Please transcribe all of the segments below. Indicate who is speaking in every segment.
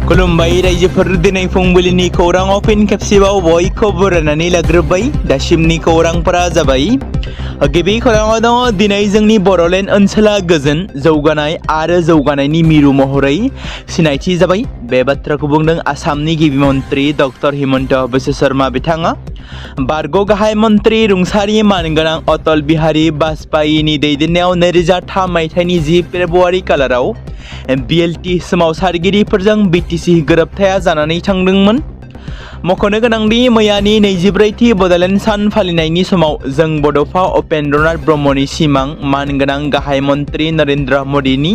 Speaker 1: खुलुमबाय रायजोफोर दिनै फुंबिलिनि खौराङाव फिन खेबसेबाव बयखौबो बरायनानै लाग्रोबाय दासिमनि खौरांफोरा जाबाय गिबि खौराङाव दङ दिनै जोंनि बड'लेण्ड ओनसोला गोजोन जौगानाय आरो जौगानायनि मिरु महरै सिनायथि जाबाय बे बाथ्राखौ बुंदों आसामनि गिबि मन्त्रि डक्टर हिमन्त बिश्व शर्मा बिथाङा बारग' गाहाय मन्त्रि रुंसारि मानगोनां अटल बिहारी वाजपेयीनि दैदेननायाव 2003 मायथाइनि 10 फेब्रुवारि खालाराव बिएलटि सोमावसारगिरिफोरजों बिटिसि गोरोबथाया जानानै थांदोंमोन। मख'नो गोनांदि मैयानि 24थि बड'लेण्ड सान फालिनायनि समाव जों बड'फा उपेन्द्रनाथ ब्रह्मनि सिमां मानगोनां गाहाय मन्त्रि नरेन्द्र मदिनि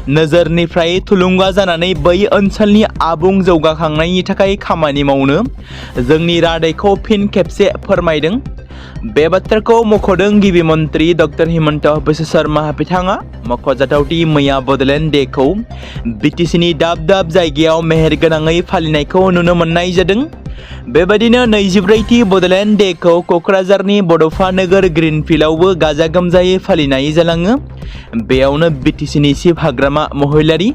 Speaker 1: नोजोरनिफ्राय थुलुंगा जानानै बै ओनसोलनि आबुं जौगाखांनायनि थाखाय खामानि मावनो जोंनि रादायखौ फिन खेबसे फोरमायदों। बे बाथ्राखौ मख'दों गिबि मन्त्रि डक्टर हिमन्त बिश्व शर्मा बिथाङा। मख'जाथावदि मैया बड'लेण्ड डेखौ बिटिसिनि दाब दाब जायगायाव मेहेरगोनाङै फालिनायखौ नुनो मोननाय जादों। बेबायदिनो 24थि बड'लेण्ड डेखौ क'क्राझारनि बड'फा नोगोर ग्रीनफिल्डआवबो गाजा गोमजायै फालिनाय जालाङो। बेयावनो बिटिसिनि चिफ हाग्रामा महिलारि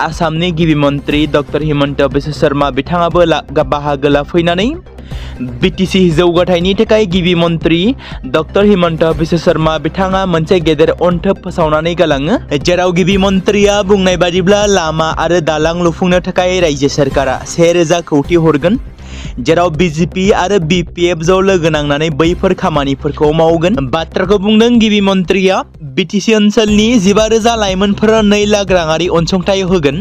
Speaker 1: आसामनि गिबि मन्त्रि डक्टर हिमन्त बिश्व शर्मा बिथाङाबो बाहागो लाफैनानै बिटिसि जौगाथायनि थाखाय गिबि मन्त्रि डक्टर हिमन्त बिश्व शर्मा बिथाङा मोनसे गेदेर अनथोब फोसावनानै गालाङो जेराव गिबि मन्त्रिया बुंनाय बादिब्ला लामा आरो दालां लुफुंनो थाखाय रायजो सोरखारा 1000 कौटि हरगोन जेराव बिजेपि आरो बिपिएफ ज' लोगो नांनानै बैफोर खामानिफोरखौ मावगोन। बाथ्राखौ बुंदों गिबि मन्त्रिया बिटिसि ओनसोलनि 15,000 लाइमोनफोरा 2 लाख राङारि अनसुंथाइ होगोन।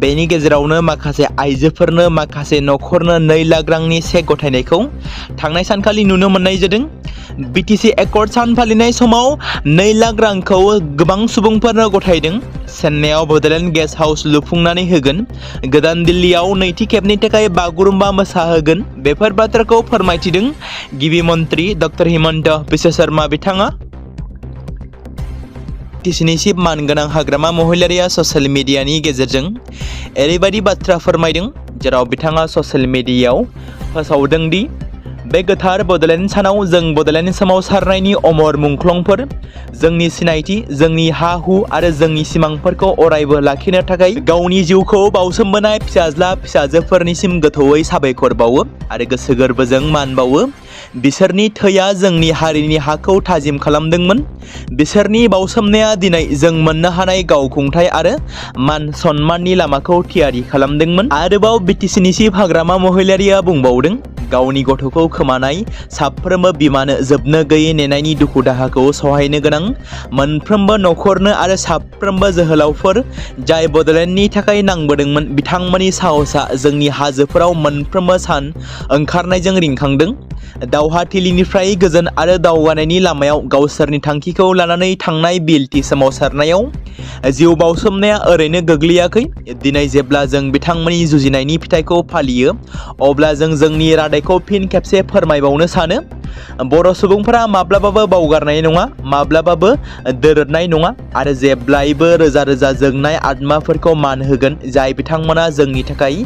Speaker 1: बेनि गेजेरावनो माखासे आइजोफोरनो माखासे न'खरनो 2 लाख रांनि चेक गथायनायखौ थांनाय सानखालि नुनो मोननाय जादों। बिटिसि एकर्ड सान फालिनाय समाव 2 लाख रांखौ गोबां सुबुंफोरनो गथायदों। चेन्नाइआव बड'लेण्ड गेस्ट हाउस लुफुंनानै होगोन। गोदान दिल्लीयाव नैथि खेबनि थाखाय बागुरुम्बा मोसाहोगोन। बेफोर बाथ्राखौ फोरमायथिदों गिबि मन्त्रि डक्टर हिमन्त बिश्व शर्मा बिथाङा। बिटिसिनि चिफ मानगोनां हाग्रामा महिलारिया ससियेल मिडियानि गेजेरजों ओरैबायदि बाथ्रा फोरमायदों जेराव बिथाङा ससियेल मिडियायाव फोसावदों दि बे गोथार बड'लेण्ड सानाव जों बड'लेण्ड सोमावसारनायनि अमर मुंख्लंफोर जोंनि सिनायथि जोंनि हा हु आरो जोंनि सिमांफोरखौ अरायबो लाखिनो थाखाय गावनि जिउखौ बावसोमबोनाय फिसाज्ला फिसाजोफोरनिसिम गोथौयै साबायखर बावो आरो गोसो गोरबोजों मान बावो। बिसोरनि थैया जोंनि हारिनि हाखौ थाजिम खालामदोंमोन। बिसोरनि बावसोमनाया दिनै जों मोननो हानाय गावखुंथाय आरो मान सन्माननि लामाखौ थियारि खालामदोंमोन। आरोबाव बिटिसिनि चिफ हाग्रामा महिलारिया बुंबावदों गावनि गथ'खौ खोमानाय साफ्रोमबो बिमानो जोबनो गैयै नेनायनि दुखु दाहाखौ सहायनो गोनां मोनफ्रोमबो न'खरनो आरो साफ्रोमबो जोहोलावफोर जाय बड'लेण्डनि थाखाय नांबोदोंमोन बिथांमोननि साहसआ जोंनि हाजोफोराव मोनफ्रोमबो सान ओंखारनायजों रिंखांदों। दावहाथिलिनिफ्राय गोजोन आरो दावगानायनि लामायाव गावसोरनि थांखिखौ लानानै थांनाय बिएलटि सोमावसारनायाव जिउ बावसोमनाया ओरैनो गोग्लैयाखै। दिनै जेब्ला जों बिथांमोननि जुजिनायनि फिथाइखौ फालियो अब्ला जों जोंनि रादायखौ फिन खेबसे फोरमायबावनो सानो। बर' सुबुंफोरा माब्लाबाबो बावगारनाय नङा माब्लाबाबो दोरोदनाय नङा आरो जेब्लायबो रोजा रोजा जोंनाय आत्माफोरखौ मान होगोन जाय बिथांमोना जोंनि थाखाय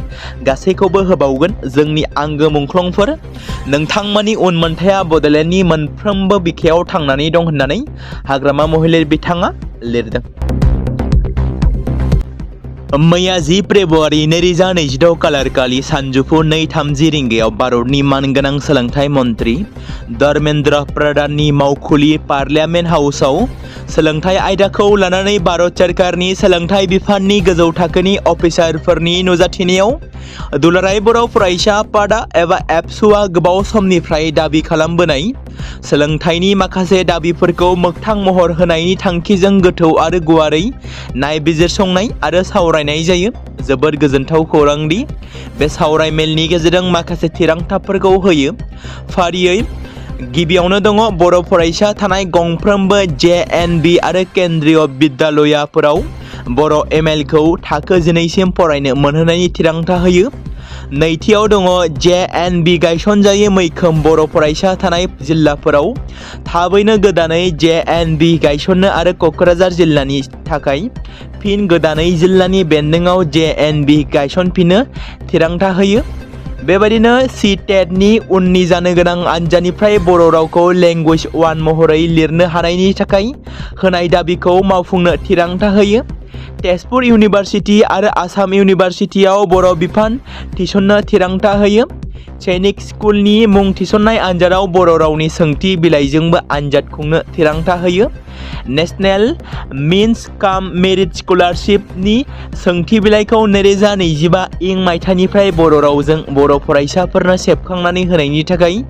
Speaker 1: गासैखौबो होबावगोन। जोंनि आंगो मुंख्लंफोर नोंथांमोननि उनमोनथाया बड'लेण्डनि मोनफ्रोमबो बिखायाव थांनानै दं होननानै हाग्रामा महिलारि बिथाङा लिरदों। मैया 10 फेब्रुवारि 2026 खालारखालि सानजौफु 2:30 रिंगायाव भारतनि मानगोनां सोलोंथाइ मन्त्रि धर्मेन्द्र प्रधाननि मावखुलि पार्लियामेन्ट हाउसआव सोलोंथाइ आयदाखौ लानानै भारत सोरखारनि सोलोंथाइ बिफाननि गोजौ थाखोनि अफिसारफोरनि नुजाथिनायाव दुलाराय बर' फरायसा आफादा एबा एबसुआ गोबाव समनिफ्राय दाबि खालामबोनाय सोलोंथाइनि माखासे दाबिफोरखौ मोगथां महर होनायनि थांखिजों गोथौ आरो गुवारै नायबिजिरसंनाय आरो सावरायनाय जायो। जोबोद गोजोनथाव खौरांदि बे सावरायमेलनि गेजेरजों माखासे थिरांथाफोरखौ होयो। फारियै गिबियावनो दङ बर' फरायसा थानाय गंफ्रोमबो JNB आरो केन्द्रीय बिद्यालयाफोराव बर' MLखौ थाखो 12सिम फरायनो मोनहोनायनि थिरांथा होयो। नैथियाव दङ JNB गायसनजायै मैखोम बर' फरायसा थानाय जिल्लाफोराव थाबैनो गोदानै JNB गायसननो आरो क'क्राझार जिल्लानि थाखाय फिन गोदानै जिल्लानि बेन्दोंआव JNB गायसनफिननो थिरांथा होयो। बेबायदिनो CTETनि उननि जानो गोनां आनजादनिफ्राय बर' रावखौ लेंगुवेज 1 महरै लिरनो हानायनि थाखाय होनाय दाबिखौ मावफुंनो थिरांथा होयो। तेजपुर इउनिभार्सिटि आरो आसाम इउनिभार्सिटियाव बर' बिफान थिसननो थिरांथा होयो। सैनिक स्कुलनि मुं थिसननाय आनजादाव बर' रावनि सोंथि बिलाइजोंबो आनजाद खुंनो थिरांथा होयो। नेशनेल मिन्स काम मेरिट स्कलारशिपनि सोंथि बिलाइखौ 2025 मायथाइनिफ्राय बर' रावजों बर' फरायसाफोरनो सेबखांनानै होनायनि थाखाय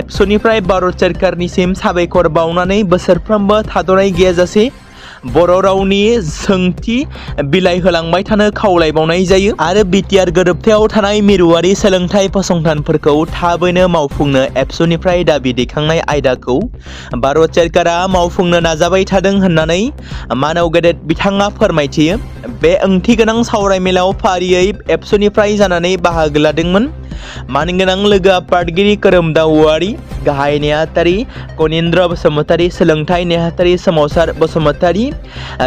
Speaker 1: एबसुनिफ्राय भारत सोरखारनिसिम साबायखर बावनानै बोसोरफ्रोमबो थाद'नाय गैयाजासे बर' रावनि सोंथि बिलाइ होलांबाय थानो खावलायबावनाय जायो आरो बिटिआर गोरोबथायाव थानाय मिरुआरि सोलोंथाइ फसंथानफोरखौ थाबैनो मावफुंनो एबसुनिफ्राय दाबि दैखांनाय आयदाखौ भारत सोरखारा मावफुंनो नाजाबाय थादों होननानै मानव गेदेर बिथाङा फोरमायथियो। बे ओंथिगोनां सावरायमेलाव फारियै एबसुनिफ्राय जानानै बाहागो लादोंमोन मानगोनां लोगो आफादगिरि खोरोमदाव औवारी, गाहाय नेहाथारि कनिन्द्र बसुमतारी, सोलोंथाइ नेहाथारि सोमावसार बसुमतारी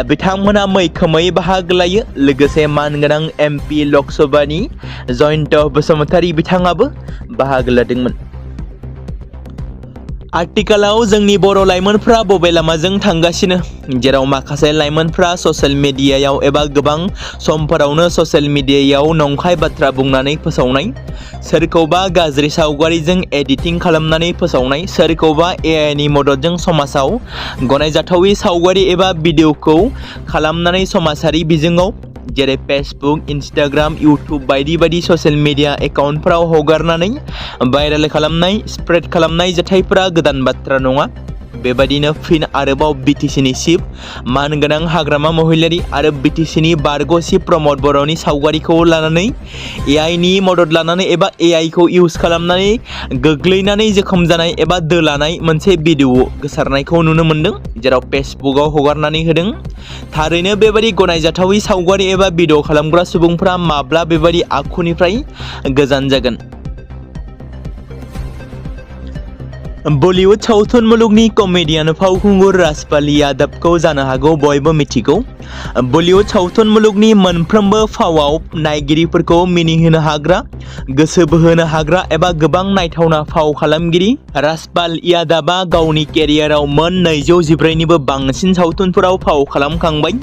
Speaker 1: बिथांमोना मैखोमै बाहागो लायो। लोगोसे मानगोनां एमपि लकसभानि जयन्त बसुमतारी बिथाङाबो बाहागो लादोंमोन। आथिखालाव जोंनि बर' लाइमोनफ्रा बबे लामाजों थांगासिनो, जेराव माखासे लाइमोनफ्रा ससियेल मिडियायाव एबा गोबां समफोरावनो ससियेल मिडियायाव नंखाय बाथ्रा बुंनानै फोसावनाय, सोरखौबा गाज्रि सावगारिजों एडिटिं खालामनानै फोसावनाय, सोरखौबा एआइनि मददजों समाजाव गनायजाथावै सावगारि एबा भिडिअखौ खालामनानै समाजारि बिजोङाव जेरै फेसबुक, इन्स्टाग्राम, इउटुब बायदि बायदि ससियेल मिडिया एकाउन्टफोराव हगारनानै भाइरेल खालामनाय, स्प्रेड खालामनाय जाथायफोरा गोदान बाथ्रा नङा। बेबायदिनो फिन आरोबाव बिटिसिनि चिफ मानगोनां हाग्रामा महिलारी आरो बिटिसिनि बारग' चिफ प्रमद बर'नि सावगारिखौ लानानै एआइनि मदद लानानै एबा एआइखौ इउज खालामनानै गोग्लैनानै जोखोम जानाय एबा दोलानाय मोनसे भिडिअ गोसारनायखौ नुनो मोन्दों, जेराव फेसबुकआव हगारनानै होदों। थारैनो बेबायदि गनायजाथावै सावगारि एबा भिडिअ खालामग्रा सुबुंफ्रा माब्ला बेबायदि आखुनिफ्राय गोजान जागोन? बलिउड सावथुन मुलुगनि कमेडियान फावखुंगुर राजपाल यादवखौ जानो हागौ बयबो मिथिगौ। बलिउड सावथुन मुलुगनि मोनफ्रोमबो फावआव नायगिरिफोरखौ मिनिहोनो हाग्रा, गोसो बोहोनो हाग्रा एबा गोबां नायथावना फाव खालामगिरि राजपाल यादवआ गावनि केरियाराव मोन 214निबो बांसिन सावथुनफोराव फाव खालामखांबाय।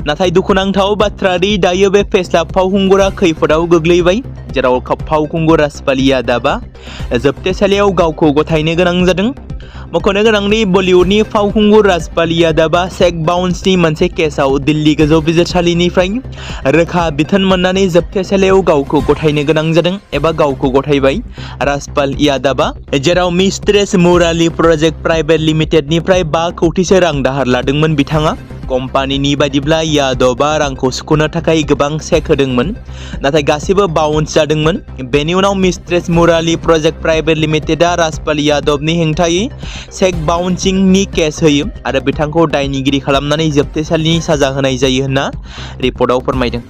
Speaker 1: नाथाय दुखुनांथाव बाथ्रा दि दायो बे फेस्ला फावखुंगुरा खैफोदाव गोग्लैबाय, जेराव फावखुंगुर राजपाल यादवआ जोबथेसालियाव गावखौ गथायनो गोनां जादों। मख'नो गोनांदि बलिउडनि फावखुंगुर राजपाल यादवआ चेक बाउन्सनि मोनसे केसआव दिल्ली गोजौ बिजिरसालिनिफ्राय रोखा बिथोन मोननानै जोबथेसालियाव गावखौ गथायनो गोनां जादों एबा गावखौ गथायबाय। राजपाल यादवआ जेराव मिस्ट्रेस मुराली प्रजेक्ट प्राइभेट लिमिटेडनिफ्राय 5 कौटिसो रां दाहार लादोंमोन बिथाङा। कम्पानिनि बायदिब्ला यादवआ रांखौ सुख'नो थाखाय गोबां चेक होदोंमोन, नाथाय गासिबो बाउन्स जादोंमोन। बेनि उनाव मिस्ट्रेस मुराली प्रजेक्ट प्राइभेट लिमिटेडआ राजपाल यादवनि हेंथायै चेक बाउन्सिंनि केस होयो आरो बिथांखौ दायनिगिरि खालामनानै जोबथेसालिनि साजा होनाय जायो होनना रिपर्टआव फोरमायदों।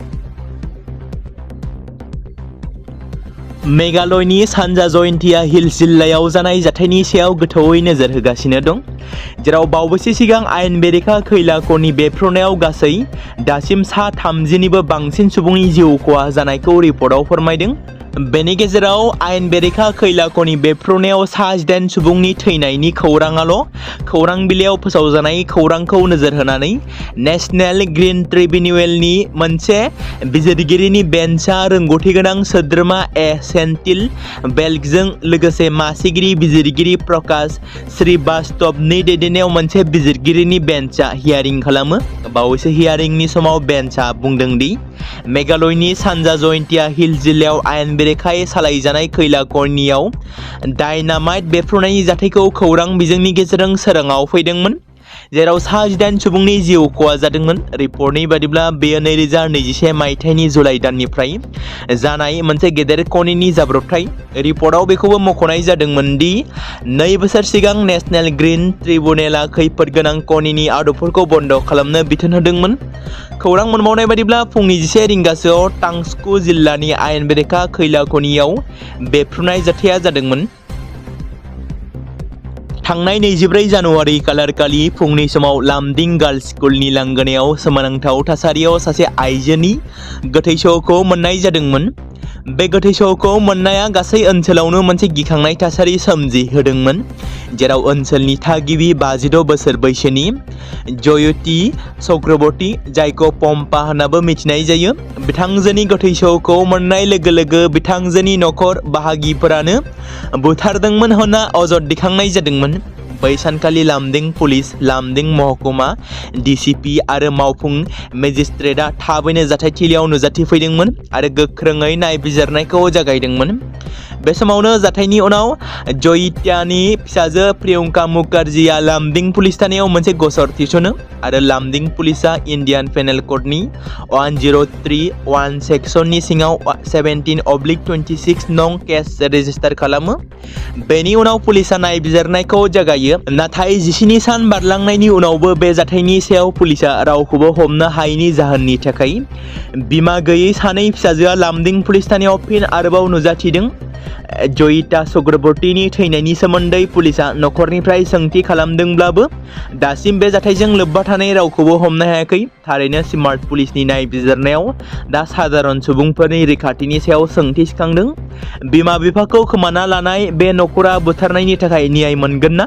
Speaker 1: मेघालयनि सानजा जयन्तिया हिल्स जिल्लायाव जानाय जाथायनि सायाव गोथौयै नोजोर होगासिनो दं, जेराव बावैसो सिगां आयेन बेरेखा खैला खनि बेफ्रुनायाव गासै दासिम 30निबो बांसिन सुबुंनि जिउ खहा जानायखौ रिपर्टआव फोरमायदों। बेनि गेजेराव आयेन बेरेखा खैला खनि बेफ्रुनायाव 18 सुबुंनि थैनायनि खौराङाल' खौरां बिलाइयाव फोसावजानाय खौरांखौ नोजोर होनानै नेशनेल ग्रीन ट्रिब्युनेलनि मोनसे बिजिरगिरिनि बेन्चआ रोंगौथि गोनां सोद्रोमा सेन्थिल बेल्कजों लोगोसे मासिगिरि बिजिरगिरि प्रकाश श्रीवास्तवनि दैदेननायाव मोनसे बिजिरगिरिनि बेन्चआ हियारिं खालामो। बावैसो हियारिंनि समाव बेन्चआ बुंदों दि मेघालयनि सानजा जयन्तिया हिल्स जिल्लायाव आयेन बेरेखायै सालायजानाय खैला खनियाव डायनामाइट बेफ्रुनायनि जाथायखौ खौरां बिजोंनि गेजेरजों सोराङाव फैदोंमोन, जेराव 18 सुबुंनि जिउ खहा जादोंमोन। रिपर्टनि बादिब्ला बेयो 2021 मायथाइनि जुलाइ दाननिफ्राय जानाय मोनसे गेदेर खनिनि जाब्रबथाय। रिपर्टआव बेखौबो मख'नाय जादोंमोन दि 2 बोसोर सिगां नेशनेल ग्रीन ट्रिब्युनेलआ खैफोद गोनां खनिनि आदबफोरखौ बन्द खालामनो बिथोन होदोंमोन। खौरां मोनबावनाय बादिब्ला फुंनि 11 रिंगासोआव टांगस्कु जिल्लानि आयेन बेरेखा खैला खनियाव बेफ्रुनाय जाथाया जादोंमोन। थांनाय 24 जानुवारि खालारखालि फुंनि समाव लामदिं गार्ल्स स्कुलनि लांगोनायाव सोमोनांथाव थासारियाव सासे आइजोनि गोथै सह'खौ मोननाय जादोंमोन। बे गोथै सहखौ मोननाया गासै ओनसोलावनो मोनसे गिखांनाय थासारि सोमजिहोदोंमोन, जेराव ओनसोलनि थागिबि 56 बोसोर बैसोनि जयती चक्रवर्ती, जायखौ पम्पा होननाबो मिथिनाय जायो, बिथांजोनि गोथै सहखौ मोननाय लोगो लोगो बिथांजोनि नखर बाहागिफोरानो बुथारदोंमोन होनना अजद दैखांनाय जादोंमोन। बै सानखालि लामदिं पुलिस, लामदिं महकुमा DCP आरो मावफुं मेजिस्ट्रेटआ थाबैनो जाथायथिलियाव नुजाथिफैदोंमोन आरो गोख्रोङै नायबिजिरनायखौ जागायदोंमोन। बे समावनो जाथायनि उनाव जयित्यानि फिसाजो प्रियंका मुखार्जीआ लामदिं पुलिस थानायाव मोनसे गसर थिसनो आरो लामदिं पुलिसआ इन्डियान पेनेल क'डनि 1031 सेक्सननि सिङाव 17/26 नं केस रेजिस्टार खालामो। बेनि उनाव पुलिसआ नायबिजिरनायखौ जागायो, नाथाय 17 सान बारलांनायनि उनावबो बे जाथायनि सायाव पुलिसआ रावखौबो हमनो हायैनि जाहोननि थाखाय बिमा गैयै सानै फिसाजोआ लामदिं पुलिस थानायाव फिन आरोबाव नुजाथिदों। जयिता चक्रवर्तीनि थैनायनि सोमोन्दै पुलिसआ नखरनिफ्राय सोंथि खालामदोंब्लाबो दासिम बे जाथायजों लोब्बा थानाय रावखौबो हमनो हायाखै। थारैनो स्मार्ट पुलिसनि नायबिजिरनायाव दा साधारन सुबुंफोरनि रैखाथिनि सायाव सोंथि सिखांदों। बिमा बिफाखौ खोमाना लानाय बे नखरा बुथारनायनि थाखाय न्याय मोनगोन ना?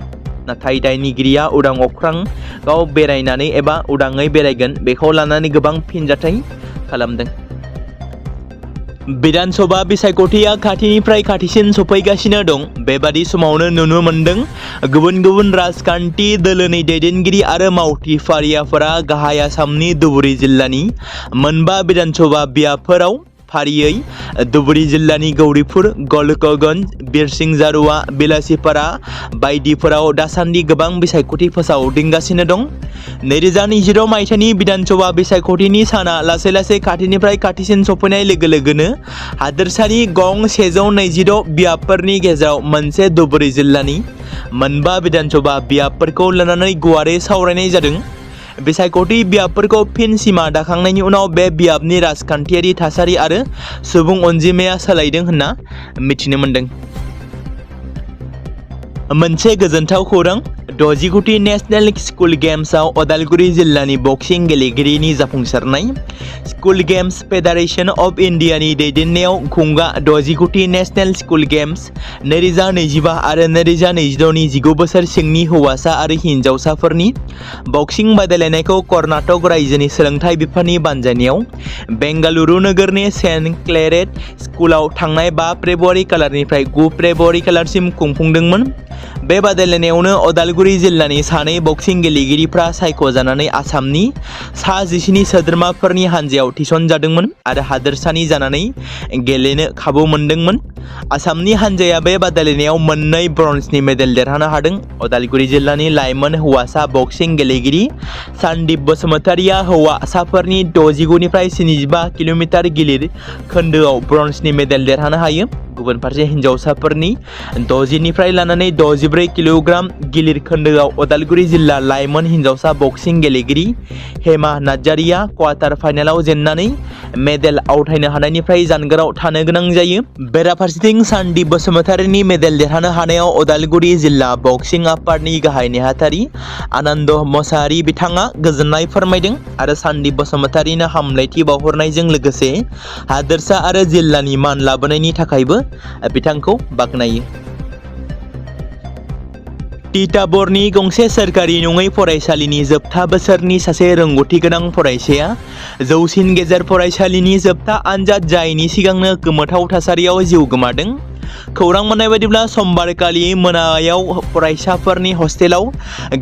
Speaker 1: नाथाय दायनिगिरिया उदां अख्राङाव बेरायनानै एबा उदाङै बेरायगोन, बेखौ लानानै गोबां फिनजाथाय खालामदों। विधान सभा बिसायख'थिया खाथिनिफ्राय खाथिसिन सफैगासिनो दं। बेबादि समावनो नुनो मोन्दों गुबुन गुबुन राजखान्थि दोलोनि दैदेनगिरि आरो मावथि फारियाफोरा गाहाय आसामनि धुबुरी जिल्लानि मोनबा विधान सभा बियाबफोराव फारियै धुबुरी जिल्लानि गौरीपुर, गलकगंज, बिरसिंजारुआ, बिलासीपारा बायदिफोराव दासान्दि गोबां बिसायख'थि फोसावदिंगासिनो दं। 2026 मायथाइनि विधान सभा बिसायख'थिनि साना लासै लासै खाथिनिफ्राय खाथिसिन सफैनाय लोगो लोगोनो हादोरसानि गं 126 बियाबफोरनि गेजेराव मोनसे धुबुरी जिल्लानि मोनबा विधान सभा बियाबफोरखौ लानानै गुवारै सावरायनाय जादों। बिसायख'थि बियाबफोरखौ फिन सिमा दाखांनायनि उनाव बे बियाबनि राजखान्थियारि थासारि आरो सुबुं अनजिमाया सोलायदों होनना मिथिनो मोन्दों। मोनसे गोजोनथाव खौरां, 60 कोटी नेशनेल स्कुल गेम्सआव उदालगुरि जिल्लानि बक्सिं गेलेगिरिनि जाफुंसारनाय। स्कुल गेम्स फेडारेशन अफ इन्डियानि दैदेननायाव खुंगा 60 कोटी नेशनेल स्कुल गेम्स 2025 आरो 2026 नि 19 बोसोर सिंनि हौवासा आरो हिनजावसाफोरनि बक्सिं बादायलायनायखौ कर्नाटक रायजोनि सोलोंथाइ बिफाननि बानजायनायाव बेंगालुरु नोगोरनि सेन्ट क्लेरेट स्कुलाव थांनाय 5 फेब्रुवारि खालारनिफ्राय 9 फेब्रुवारि खालारसिम खुंफुंदोंमोन। बे बादायलायनायावनो उदालगुरि जिल्लानि सानै बक्सिं गेलेगिरिफ्रा सायख'जानानै आसामनि सा 17 सोद्रोमाफोरनि हानजायाव थिसनजादोंमोन आरो हादोरसानि जानानै गेलेनो खाबु मोनदोंमोन। आसामनि हानजाया बे बादायलायनायाव मोननै ब्रन्जनि मेडेल देरहानो हादों। उदालगुरि जिल्लानि लाइमोन हौवासा बक्सिं गेलेगिरि सानदिप बसुमतारिया हौवासाफोरनि 69 निफ्राय 75 किल'मिटार गिलिर खोन्दोआव ब्रन्जनि मेडेल देरहानो हायो। गुबुन फारसे हिनजावसाफोरनि 60 निफ्राय लानानै 64 किल'ग्राम गिलिर खोन्दोआव उदालगुरि जिल्ला लाइमोन हिनजावसा बक्सिं गेलेगिरि हेमा नार्जारिया क्वार्टार फाइनालाव जेननानै मेडेल आवथायनो हानायनिफ्राय जानगाराव थानो गोनां जायो। बेराफारसेथिं सानदिप बसुमतारिनि मेडेल देरहानो हानायाव उदालगुरि जिल्ला बक्सिं आफादनि गाहाय नेहाथारि आनन्द मोसाहारि बिथाङा गोजोननाय फोरमायदों आरो सानदिप बसुमतारिनो हामलायथि बावहरनायजों लोगोसे हादोरसा आरो जिल्लानि मान लाबोनायनि थाखायबो बिथांखौ बाख्नायो। तिताबरनि गंसे सोरखारि नङै फरायसालिनि जोबथा बोसोरनि सासे रोंग'थि गोनां फरायसाया जौसिन गेजेर फरायसालिनि जोबथा आनजाद जायैनि सिगांनो गोमोथाव थासारियाव जिउ गोमादों। खौरां मोननाय बायदिब्ला समबारखालि मोनायाव फरायसाफोरनि हस्टेलाव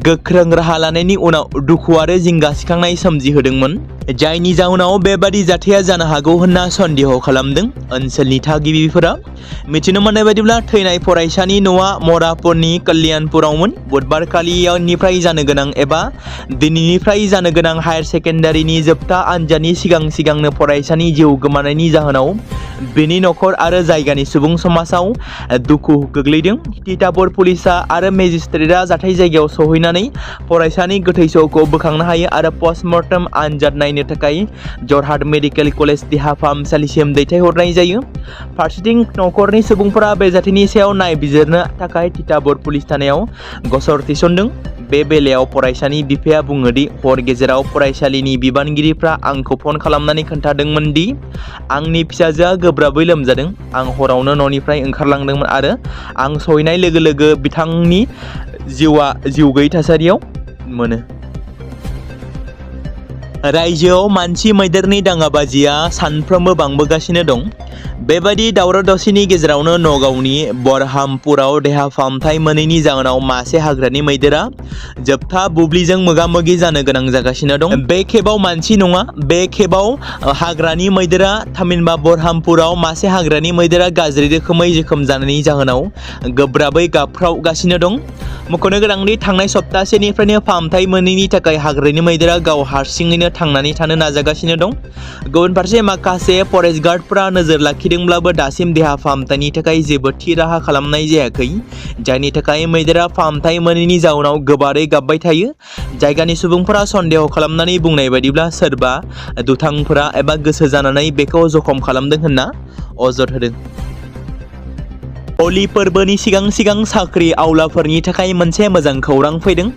Speaker 1: गोख्रों राहा लानायनि उनाव दुखु आरो जिंगा सिखांनाय सोमजिहोदोंमोन, जायनि जाउनाव बेबादि जाथाया जानो हागौ होनना सन्देह खालामदों ओनसोलनि थागिबिफोरा। मिथिनो मोननाय बायदिब्ला थैनाय फरायसानि न'आ मरापुरनि कल्याणपुरावमोन। बुधबारखालिनिफ्राय जानो गोनां एबा दिनैनिफ्राय जानो गोनां हायार सेकेन्डारिनि जोबथा आनजादनि सिगांनो फरायसानि जिउ गोमानायनि जाहोनाव बेनि नखर आरो जायगानि सुबुं समाजाव दुखु गोग्लैदों। तिताबर पुलिसा आरो मेजिस्ट्रेटआ जाथाय जायगायाव सहैनानै फरायसानि गोथै सहखौ बोखांनो हायो आरो पस्टमर्टम आनजाद नायनो थाखाय जरहाट मेडिकेल कलेज देहा फाहामसालिसिम दैथायहरनाय जायो। फारसेथिं नखरनि सुबुंफोरा बे जाथायनि सायाव नायबिजिरनो थाखाय तिताबर पुलिस थानायाव गसर थिसनदों। बे बेलायाव फरायसानि बिफाया बुङो दि हर गेजेराव फरायसालिनि बिबानगिरिफ्रा आंखौ फन खालामनानै खोन्थादोंमोन दि आंनि फिसाजोआ गोब्राबै लोमजादों। आं हरावनो न'निफ्राय ओंखारलांदोंमोन आरो आं सहैनाय लोगो लोगो बिथांनि जिउआ जिउ गैयै थासारियाव मोनो। रायजोआव मानसि मैदेरनि दाङाबाजिया सानफ्रोमबो बांबोगासिनो दं। बेबादि दावराव दावसिनि गेजेरावनो नगावनि बरहामपुराव देहा फाहामथाय मोनैनि जाहोनाव मासे हाग्रानि मैदेरा जोबथा बुब्लिजों मोगा मोगि जानो गोनां जागासिनो दं। बे खेबाव मानसि नङा, बे खेबाव हाग्रानि मैदेरा थामहिनबा बरहामपुराव मासे हाग्रानि मैदेरा गाज्रि रोखोमै जोखोम जानायनि जाहोनाव गोब्राबै गाबख्रावगासिनो दं। मख'नो गोनांदि थांनाय सप्तासेनिफ्रायनो फाहामथाय मोनैनि थाखाय हाग्रानि मैदेरा गाव हारसिङैनो थांनानै थानो नाजागासिनो दं। गुबुन फारसे माखासे फरेस्ट गार्डफोरा नोजोर लाखिदोंब्लाबो दासिम देहा फाहामथायनि थाखाय जेबो थि राहा खालामनाय जायाखै, जायनि थाखाय मैदेरा फाहामथाय मोनैनि जाउनाव गोबारै गाबबाय थायो। जायगानि सुबुंफोरा सन्देह खालामनानै बुंनाय बायदिब्ला सोरबा दुथांफोरा एबा गोसो जानानै बेखौ जखम खालामदों होनना अजद होदों। हलि फोरबोनि सिगां साख्रि आवलाफोरनि थाखाय मोनसे मोजां खौरां फैदों।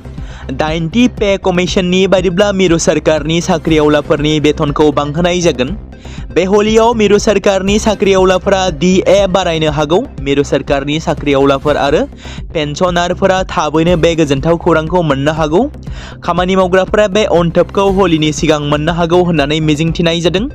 Speaker 1: 90 पे कमिशननि बायदिब्ला मिरु सोरखारनि साख्रि आवलाफोरनि बेथनखौ बांहोनाय जागोन। बे हलियाव मिरु सोरखारनि साख्रि आवलाफोरा DA बारायनो हागौ। मिरु सोरखारनि साख्रि आवलाफोर आरो पेन्सनारफोरा थाबैनो बे गोजोनथाव खौरांखौ मोननो हागौ। खामानि मावग्राफोरा बे अनथोबखौ हलिनि सिगां मोननो हागौ होननानै मिजिंथिनाय जादों।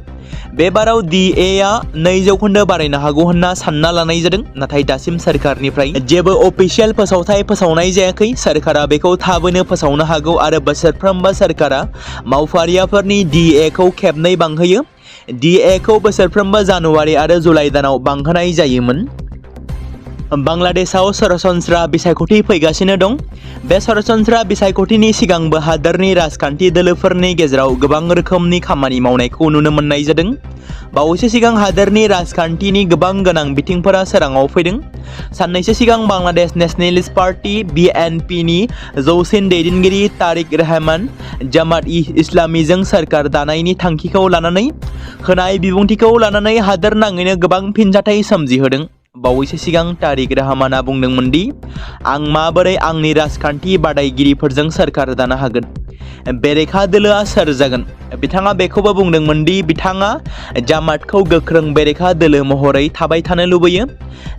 Speaker 1: बे बाराव DAआ 2% बारायनो हागौ होनना सानना लानाय जादों, नाथाय दासिम सोरखारनिफ्राय जेबो अफिसियेल फोसावथाय फोसावनाय जायाखै। सोरखारा बेखौ थाबैनो फोसावनो हागौ आरो बोसोरफ्रोमबो सोरखारा मावफारियाफोरनि DAखौ खेबनै बांहोयो। DAखौ बोसोरफ्रोमबो जानुवारि आरो जुलाइ दानाव बांहोनाय जायोमोन। बांलादेशआव सरासनस्रा बिसायख'थि फैगासिनो दं। बे सरासनस्रा बिसायख'थिनि सिगांबो हादोरनि राजखान्थि दोलोफोरनि गेजेराव गोबां रोखोमनि खामानि मावनायखौ नुनो मोननाय जादों। बावैसो सिगां हादोरनि राजखान्थिनि गोबां गोनां बिथिंफोरा सोराङाव फैदों। साननैसो सिगां बांलादेश नेशनेलिस्ट पार्टी BNPनि जौसिन दैदेनगिरि तारिक रहमान जामात-इ-इस्लामीजों सोरखार दानायनि थांखिखौ लानानै होनाय बिबुंथिखौ लानानै हादोर नाङैनो गोबां फिनजाथाय सोमजिहोदों। बावैसो सिगां तारिक रहमाना बुंदोंमोन दि आं माबोरै आंनि राजखान्थि बादायगिरिफोरजों सोरखार दानो हागोन, बेरेखा दोलोआ सोर जागोन। बिथाङा बेखौबो बुंदोंमोन दि बिथाङा जामातखौ गोख्रों बेरेखा दोलो महरै थाबाय थानो लुबैयो।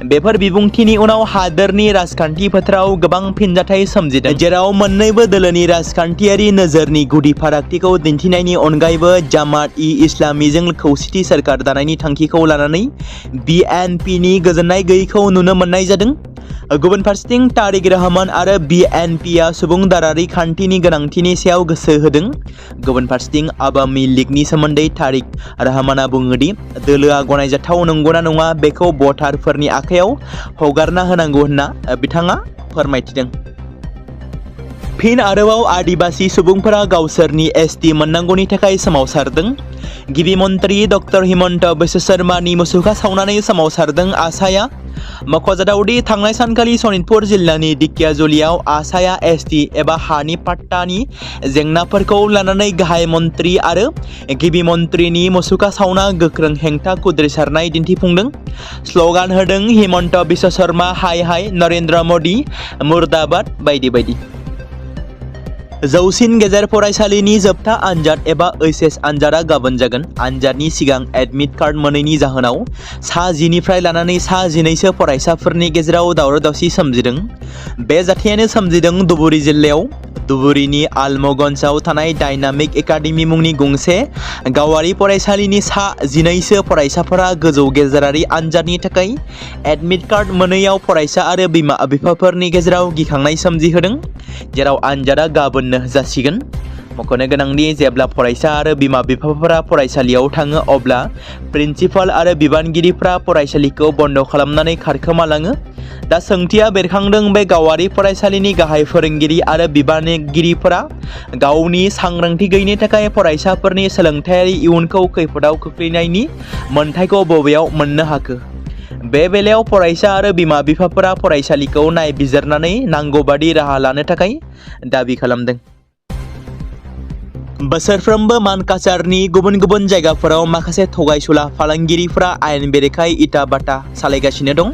Speaker 1: बेफोर बिबुंथिनि उनाव हादोरनि राजखान्थि फोथाराव गोबां फिनजाथाय सोमजिदों, जेराव मोन्नैबो दोलोनि राजखान्थियारि नोजोरनि गुदि फारागथिखौ दिन्थिनायनि अनगायैबो जामात-इ-इस्लामीजों खौसेथि सोरखार दानायनि थांखिखौ लानानै BNPनि गोजोननाय गैयैखौ नुनो मोननाय जादों। गुबुन फारसेथिं तारिक रहमान आरो BNPआ सुबुंदारारि खान्थिनि गोनांथिनि सायाव गोसो होदों। गुबुन फारसेथिं आवामि लीगनि सोमोन्दै तारिक रहमाना बुङो दि दोलोआ गनायजाथाव नंगौना नङा बेखौ भटारफोरनि आखायाव हगारना होनांगौ होनना बिथाङा फोरमायथिदों। फिन आरोबाव आदिबासी सुबुंफोरा गावसोरनि ST मोननांगौनि थाखाय सोमावसारदों। गिबि मन्त्रि डक्टर हिमन्त बिश्व शर्मानि मुसुखा सावनानै सोमावसारदों आसाया। मख'जाथावदि थांनाय सानखालि सनितपुर जिल्लानि दिकियाजुलियाव आसाया ST एबा हानि पाट्टानि जेंनाफोरखौ लानानै गाहाय मन्त्रि आरो गिबि मन्त्रिनि मुसुखा सावना गोख्रों हेंथा खुद्रिसारनाय दिन्थिफुंदों। स्लगान होदों हिमन्त बिश्व शर्मा हाय हाय, नरेन्द्र मदि मुर्दाबाद बायदि बायदि। जौसिन गेजेर फरायसालिनि जोबथा आनजाद एबा HS आनजादा गाबोन जागोन। आनजादनि सिगां एडमिट कार्ड मोनैनि जाहोनाव सा 10निफ्राय लानानै सा 12सो फरायसाफोरनि गेजेराव दावराव दावसि सोमजिदों। बे जाथायानो सोमजिदों धुबुरी जिल्लायाव। धुबुरीनि आलमगन्जआव थानाय डायनामिक एकाडेमि मुंनि गंसे गावारि फरायसालिनि सा 12सो फरायसाफोरा गोजौ गेजेरारि आनजादनि थाखाय एडमिट कार्ड मोनैयाव फरायसा आरो बिमा बिफाफोरनि गेजेराव गिखांनाय सोमजिहोदों, जेराव आनजादा गाबोननो जासिगोन। मख'नो गोनांदि जेब्ला फरायसा आरो बिमा बिफाफोरा फरायसालियाव थाङो अब्ला प्रिन्सिपाल आरो बिबानगिरिफ्रा फरायसालिखौ बन्द खालामनानै खारखोमालाङो। दा सोंथिया बेरखांदों, बे गावारि फरायसालिनि गाहाय फोरोंगिरि आरो बिबानगिरिफोरा गावनि सांग्रांथि गैयैनि थाखाय फरायसाफोरनि सोलोंथायारि इयुनखौ खैफोदाव खोख्लैनायनि मोन्थाइखौ बबेयाव मोननो हाखो? बे बेलायाव फरायसा आरो बिमा बिफाफोरा फरायसालिखौ नायबिजिरनानै नांगौबादि राहा लानो थाखाय दाबि खालामदों। बोसोरफ्रोमबो मानकाचारनि गुबुन गुबुन जायगाफोराव माखासे थगायसुला फालांगिरिफोरा आयेन बेरेखायै इटा बाटा सालायगासिनो दं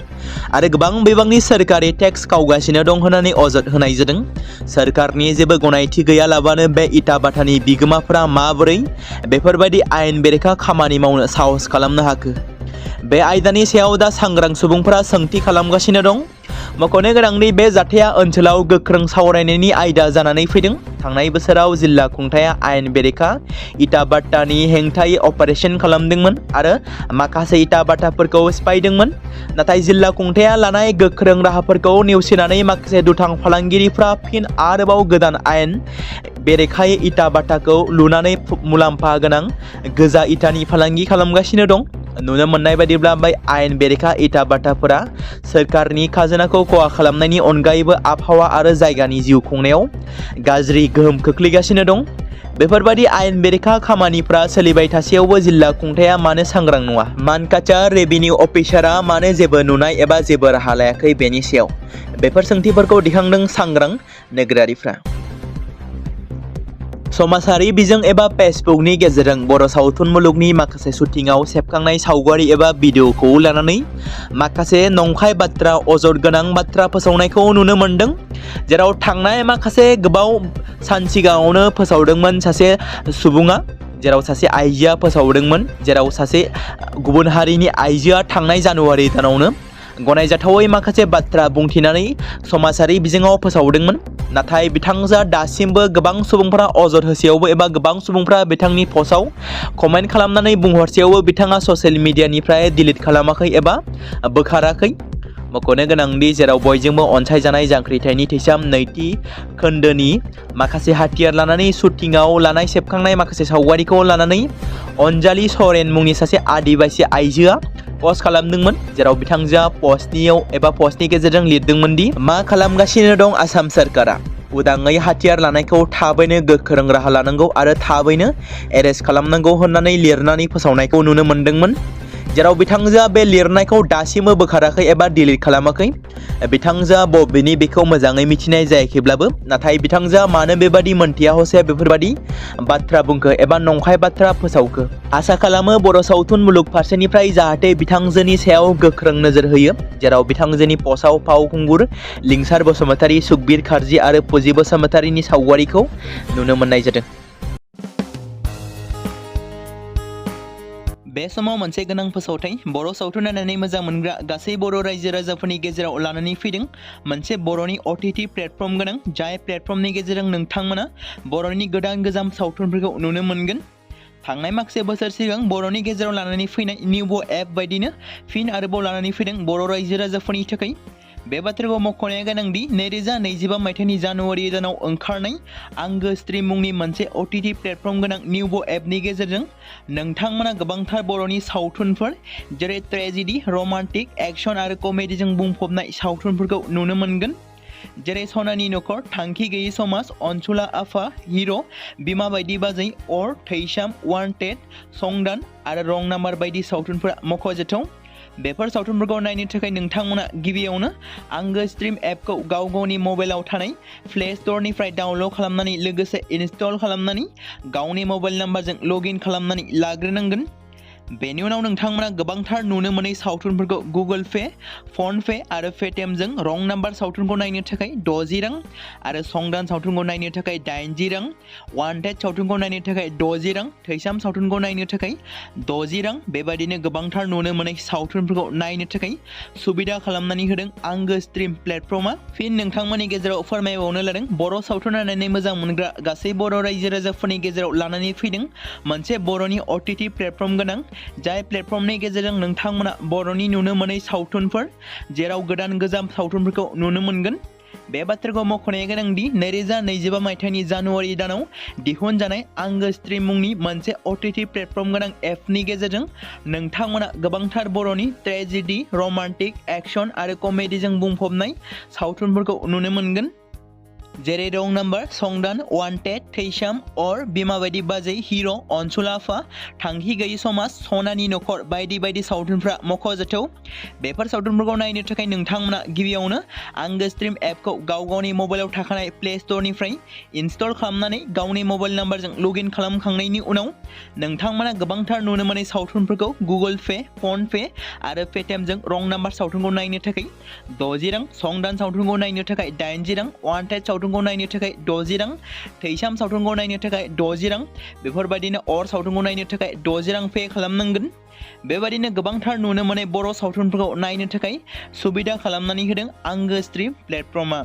Speaker 1: आरो गोबां बिबांनि सोरखारि टेक्स खावगासिनो दं होननानै अजद होनाय जादों। सोरखारनि जेबो गनायथि गैयालाबानो बे इटा बाटानि बिगोमाफोरा माबोरै बेफोरबायदि आयेन बेरेखा खामानि मावनो साहस खालामनो हाखो? बे आयदानि सायाव दा सांग्रां सुबुंफोरा सोंथि खालामगासिनो दं। मख'नो गोनांदि बे जाथाया ओनसोलाव गोख्रों सावरायनायनि आयदा जानानै फैदों। थांनाय बोसोराव जिल्ला खुंथाया आयेन बेरेखा इटा बाट्टानि हेंथायै अपारेशन खालामदोंमोन आरो माखासे इटा बाट्टाफोरखौ सिफायदोंमोन। नाथाय जिल्ला खुंथाया लानाय गोख्रों राहाफोरखौ नेवसिनानै माखासे दुथां फालांगिरिफ्रा फिन आरोबाव गोदान आयेन बेरेखायै इटा बाट्टाखौ लुनानै मुलाम्फा गोनां गोजा इटानि फालांगि खालामगासिनो दं। नुनो मोननाय बायदिब्ला बै आयेन बेरेखा इटा बाट्टाफोरा सोरखारनि खाजोनाखौ खहा खालामनायनि अनगायैबो आबहावा आरो जायगानि जिउ खुंनायाव गाज्रि गोहोम खोख्लैगासिनो दं। बेफोरबायदि आयेन बेरेखा खामानिफ्रा सोलिबाय थासेयावबो जिल्ला खुंथाया मानो सांग्रां नङा? मानकाचार रेभिनिउ अफिसारआ मानो जेबो नुनाय एबा जेबो राहा लायाखै बेनि सायाव बेफोर सोंथिफोरखौ दिखांदों सांग्रां नोगोरारिफ्रा। समाजारि बिजों एबा फेसबुकनि गेजेरजों बर' सावथुन मुलुगनि माखासे शुटिंआव सेबखांनाय सावगारि एबा भिडिअखौ लानानै माखासे नंखाय बाथ्रा अजद गोनां बाथ्रा फोसावनायखौ नुनो मोनदों। जेराव थांनाय माखासे गोबाव सान सिगाङावनो फोसावदोंमोन सासे सुबुङा, जेराव सासे आइजोआ फोसावदोंमोन, जेराव सासे गुबुन हारिनि आइजोआ थांनाय जानुवारि दानावनो गनायजाथावै माखासे बाथ्रा बुंथिनानै समाजारि बिजोङाव फोसावदोंमोन। नाथाय बिथांजोआ दासिमबो गोबां सुबुंफोरा अजद होसेयावबो एबा गोबां सुबुंफोरा बिथांनि पस्टआव कमेन्ट खालामनानै बुंहरसेयावबो बिथाङा ससियेल मिडियानिफ्राय डिलिट खालामाखै एबा बोखाराखै। मख'नो गोनांदि जेराव बयजोंबो अनसायजानाय जांख्रिथायनि थैसाम नैथि खोन्दोनि माखासे हाथियार लानानै शुटिंआव लानाय सेबखांनाय माखासे सावगारिखौ लानानै अनजालि सरेन मुंनि सासे आदिबासि आइजोआ पस्ट खालामदोंमोन। जेराव बिथांजोआ पस्टनि गेजेरजों लिरदोंमोन दि मा खालामगासिनो दं आसाम सोरखारा? उदाङै हाथियार लानायखौ थाबैनो गोख्रों राहा लानांगौ आरो थाबैनो एरेस्ट खालामनांगौ होननानै लिरनानै फोसावनायखौ नुनो मोनदोंमोन। जेराव बिथांजोआ बे लिरनायखौ दासिमबो बोखाराखै एबा डिलिट खालामाखै। बिथांजोआ बबेनि बेखौ मोजाङै मिथिनाय जायाखैब्लाबो नाथाय बिथांजोआ मानो बेबादि मोनथिया हसे बेफोरबादि बाथ्रा बुंखो एबा नंखाय बाथ्रा फोसावखो? आसा खालामो बर' सावथुन मुलुग फारसेनिफ्राय जाहाथे बिथांजोनि सायाव गोख्रों नोजोर होयो। जेराव बिथांजोनि पस्टआव फावखुंगुर लिंसार बसुमतारी, सुखबिर खारजि आरो फुजि बसुमतारीनि सावगारिखौ नुनो मोननाय जादों। बे समाव मोनसे गोनां फोसावथाय बर' सावथुन नायनानै मोजां मोनग्रा गासै बर' रायजो राजाफोरनि गेजेराव लानानै फैदों मोनसे बर'नि OTT प्लेटफर्म गोनां, जाय प्लेटफर्मनि गेजेरजों नोंथांमोना बर'नि गोदान गोजाम सावथुनफोरखौ नुनो मोनगोन। थांनाय माखासे बोसोर सिगां बर'नि गेजेराव लानानै फैनाय निउबो एप बायदिनो फिन आरोबाव लानानै फैदों बर' रायजो राजाफोरनि थाखाय। बे बाथ्राखौ मख'नाया गोनांदि 2025 मायथाइनि जानुवारि दानाव ओंखारनाय आंगो स्ट्रिम मुंनि मोनसे OTT प्लेटफर्म गोनां निउबो एपनि गेजेरजों नोंथांमोना गोबांथार बर'नि सावथुनफोर जेरै ट्रेजेडि, रमान्टिक, एक्शन आरो कमेडिजों बुंफबनाय सावथुनफोरखौ नुनो मोनगोन। जेरै सनानि नखर, थांखि गैयै समाज, अनसुला आफा, हिर', बिमा बायदि बाजै, अर, थैसाम, वान्टेड, संदान आरो रं नाम्बार बायदि सावथुनफोरा मख'जाथाव। बेफोर सावथुनफोरखौ नायनो थाखाय नोंथांमोना गिबियावनो आंगो स्ट्रिम एपखौ गाव गावनि मबाइलाव थानाय प्ले स्ट'रनिफ्राय डाउनल'ड खालामनानै लोगोसे इनस्टल खालामनानै गावनि मबाइल नाम्बारजों लगइन खालामनानै लाग्रोनांगोन। बेनि उनाव नोंथांमोना गोबांथार नुनो मोनै सावथुनफोरखौ गुगोल पे, फन पे आरो पेटिएमजों रं नाम्बार सावथुनखौ नायनो थाखाय 60 रां आरो संदान सावथुनखौ नायनो थाखाय 80 रां, वान्टेड सावथुनखौ नायनो थाखाय 60 रां, थैसाम सावथुनखौ नायनो थाखाय 60 रां बेबायदिनो गोबांथार नुनो मोनै सावथुनफोरखौ नायनो थाखाय सुबिदा खालामनानै होदों आंगो स्ट्रिम प्लेटफर्मआ। फिन नोंथांमोननि गेजेराव फोरमायबावनो लादों बर' सावथुन नायनानै मोजां मोनग्रा गासै बर' रायजो राजाफोरनि गेजेराव लानानै फैदों मोनसे बर'नि OTT प्लेटफर्म गोनां, जाय प्लेटफर्मनि गेजेरजों नोंथांमोना बर'नि नुनो मोनै सावथुनफोर जेराव गोदान गोजाम सावथुनफोरखौ नुनो मोनगोन। बे बाथ्राखौ मख'नाया गोनांदि 2025 मायथाइनि जानुवारि दानाव दिहुनजानाय आंगो स्ट्रिम मुंनि मोनसे OTT प्लेटफर्म गोनां एपनि गेजेरजों नोंथांमोना गोबांथार बर'नि ट्रेजेडि, रमान्टिक, एक्शन आरो कमेडिजों बुंफबनाय सावथुनफोरखौ नुनो मोनगोन। जेरै रं नाम्बार संदान वान्टेड थैसाम अर बिमा बायदि बाजै हिर' अनसुलाफा थांखि गैयै समाज सनानि नखर बायदि बायदि सावथुनफ्रा मख'जाथाव। बेफोर सावथुनफोरखौ नायनो थाखाय नोंथांमोना गिबियावनो आंगो स्ट्रिम एपखौ गाव-गावनि मबाइलाव थाखानाय प्ले स्ट'रनिफ्राय इनस्टल खालामनानै गावनि मबाइल नाम्बारजों लगइन खालामखांनायनि उनाव नोंथांमोना गोबांथार नुनो मोनै सावथुनफोरखौ गुगोल पे, फन पे आरो पेटिएमजों रं नाम्बार सावथुनखौ नायनो थाखाय 60 रां, संदान सावथुनखौ नायनो थाखाय 80 रां, वान्टेड सावथुनखौ नायनो थाखाय 60 रां, थैसाम सावथुनखौ नायनो थाखाय 60 रां, बेफोरबायदिनो अर सावथुनखौ नायनो थाखाय 60 रां पे खालामनांगोन। बेबायदिनो गोबांथार नुनो मोनै बर' सावथुनफोरखौ नायनो थाखाय सुबिदा खालामनानै होदों आंगो स्ट्रिम प्लेटफर्मआ।